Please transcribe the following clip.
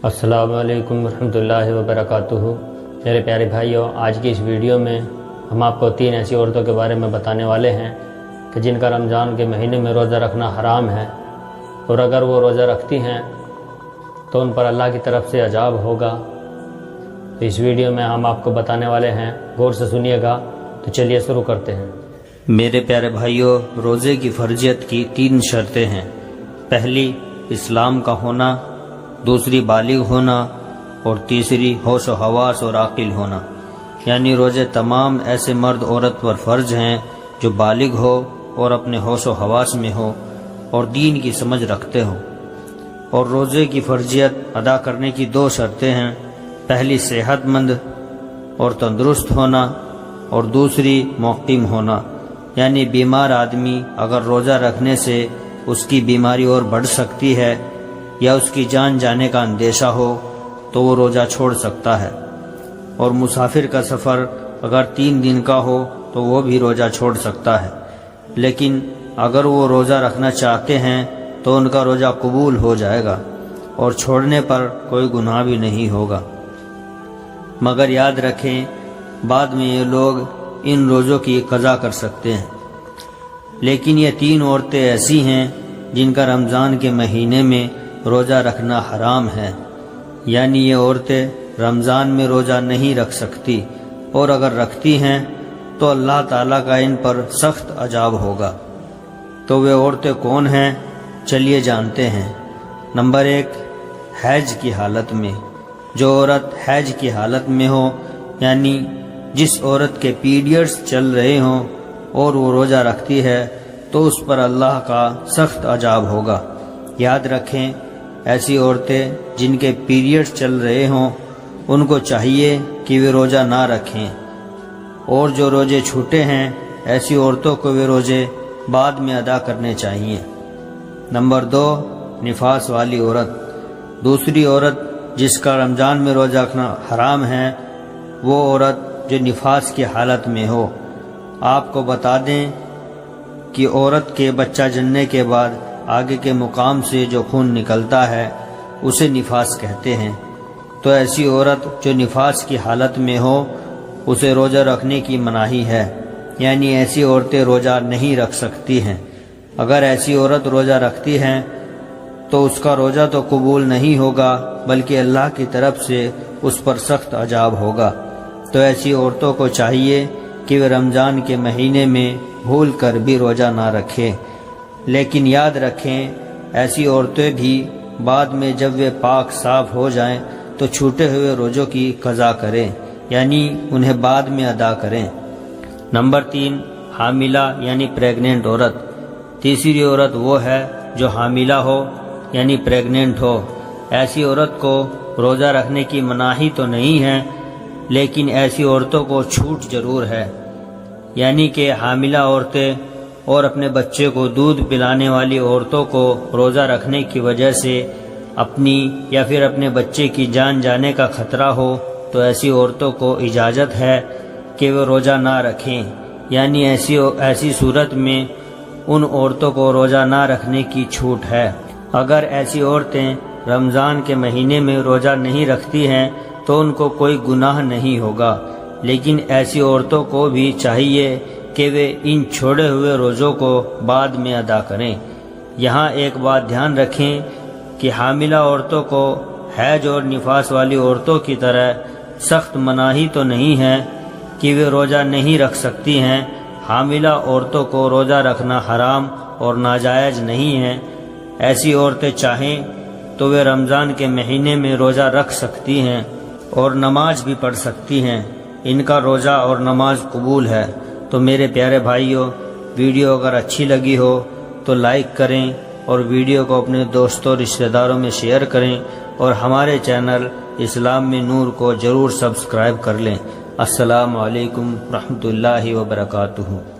السلام علیکم ورحمۃ اللہ وبرکاتہ۔ میرے پیارے بھائیوں، آج کی اس ویڈیو میں ہم آپ کو 3 ایسی عورتوں کے بارے میں بتانے والے ہیں کہ جن کا رمضان کے مہینے میں روزہ رکھنا حرام ہے، اور اگر وہ روزہ رکھتی ہیں تو ان پر اللہ کی طرف سے عذاب ہوگا۔ تو اس ویڈیو میں ہم آپ کو بتانے والے ہیں، غور سے سنیے گا۔ تو چلیے شروع کرتے ہیں۔ میرے پیارے بھائیوں، روزے کی فرضیت کی 3 شرطیں ہیں۔ پہلی، اسلام کا ہونا، دوسری بالغ ہونا، اور تیسری ہوش و حواس اور عاقل ہونا۔ یعنی روزے تمام ایسے مرد عورت پر فرض ہیں جو بالغ ہو اور اپنے ہوش و حواس میں ہو اور دین کی سمجھ رکھتے ہوں۔ اور روزے کی فرضیت ادا کرنے کی 2 شرطیں ہیں۔ پہلی، صحت مند اور تندرست ہونا، اور دوسری مقیم ہونا۔ یعنی بیمار آدمی اگر روزہ رکھنے سے اس کی بیماری اور بڑھ سکتی ہے یا اس کی جان جانے کا اندیشہ ہو تو وہ روزہ چھوڑ سکتا ہے۔ اور مسافر کا سفر اگر 3 دن کا ہو تو وہ بھی روزہ چھوڑ سکتا ہے، لیکن اگر وہ روزہ رکھنا چاہتے ہیں تو ان کا روزہ قبول ہو جائے گا اور چھوڑنے پر کوئی گناہ بھی نہیں ہوگا۔ مگر یاد رکھیں، بعد میں یہ لوگ ان روزوں کی قضا کر سکتے ہیں۔ لیکن یہ 3 عورتیں ایسی ہیں جن کا رمضان کے مہینے میں روزہ رکھنا حرام ہے۔ یعنی یہ عورتیں رمضان میں روزہ نہیں رکھ سکتی، اور اگر رکھتی ہیں تو اللہ تعالیٰ کا ان پر سخت عذاب ہوگا۔ تو وہ عورتیں کون ہیں؟ چلیے جانتے ہیں۔ نمبر 1، حیض کی حالت میں۔ جو عورت حیض کی حالت میں ہو، یعنی جس عورت کے پیریڈز چل رہے ہوں اور وہ روزہ رکھتی ہے تو اس پر اللہ کا سخت عذاب ہوگا۔ یاد رکھیں، ایسی عورتیں جن کے پیریڈز چل رہے ہوں ان کو چاہیے کہ وہ روزہ نہ رکھیں، اور جو روزے چھوٹے ہیں ایسی عورتوں کو وہ روزے بعد میں ادا کرنے چاہیے۔ نمبر 2، نفاس والی عورت۔ دوسری عورت جس کا رمضان میں روزہ رکھنا حرام ہے وہ عورت جو نفاس کی حالت میں ہو۔ آپ کو بتا دیں کہ عورت کے بچہ جننے کے بعد آگے کے مقام سے جو خون نکلتا ہے اسے نفاس کہتے ہیں۔ تو ایسی عورت جو نفاس کی حالت میں ہو اسے روزہ رکھنے کی مناہی ہے، یعنی ایسی عورتیں روزہ نہیں رکھ سکتی ہیں۔ اگر ایسی عورت روزہ رکھتی ہیں تو اس کا روزہ تو قبول نہیں ہوگا، بلکہ اللہ کی طرف سے اس پر سخت عذاب ہوگا۔ تو ایسی عورتوں کو چاہیے کہ وہ رمضان کے مہینے میں بھول کر بھی روزہ نہ رکھیں۔ لیکن یاد رکھیں، ایسی عورتیں بھی بعد میں جب وہ پاک صاف ہو جائیں تو چھوٹے ہوئے روزوں کی قضا کریں، یعنی انہیں بعد میں ادا کریں۔ نمبر 3، حاملہ یعنی پریگننٹ عورت۔ تیسری عورت وہ ہے جو حاملہ ہو یعنی پریگننٹ ہو۔ ایسی عورت کو روزہ رکھنے کی مناہی تو نہیں ہے، لیکن ایسی عورتوں کو چھوٹ ضرور ہے۔ یعنی کہ حاملہ عورتیں اور اپنے بچے کو دودھ پلانے والی عورتوں کو روزہ رکھنے کی وجہ سے اپنی یا پھر اپنے بچے کی جان جانے کا خطرہ ہو تو ایسی عورتوں کو اجازت ہے کہ وہ روزہ نہ رکھیں۔ یعنی ایسی صورت میں ان عورتوں کو روزہ نہ رکھنے کی چھوٹ ہے۔ اگر ایسی عورتیں رمضان کے مہینے میں روزہ نہیں رکھتی ہیں تو ان کو کوئی گناہ نہیں ہوگا، لیکن ایسی عورتوں کو بھی چاہیے کہ وہ ان چھوڑے ہوئے روزوں کو بعد میں ادا کریں۔ یہاں ایک بات دھیان رکھیں کہ حاملہ عورتوں کو حیض اور نفاس والی عورتوں کی طرح سخت مناہی تو نہیں ہے کہ وہ روزہ نہیں رکھ سکتی ہیں۔ حاملہ عورتوں کو روزہ رکھنا حرام اور ناجائز نہیں ہے۔ ایسی عورتیں چاہیں تو وہ رمضان کے مہینے میں روزہ رکھ سکتی ہیں اور نماز بھی پڑھ سکتی ہیں۔ ان کا روزہ اور نماز قبول ہے۔ تو میرے پیارے بھائیوں، ویڈیو اگر اچھی لگی ہو تو لائک کریں، اور ویڈیو کو اپنے دوستوں رشتہ داروں میں شیئر کریں، اور ہمارے چینل اسلام میں نور کو ضرور سبسکرائب کر لیں۔ السلام علیکم ورحمۃ اللہ وبرکاتہ۔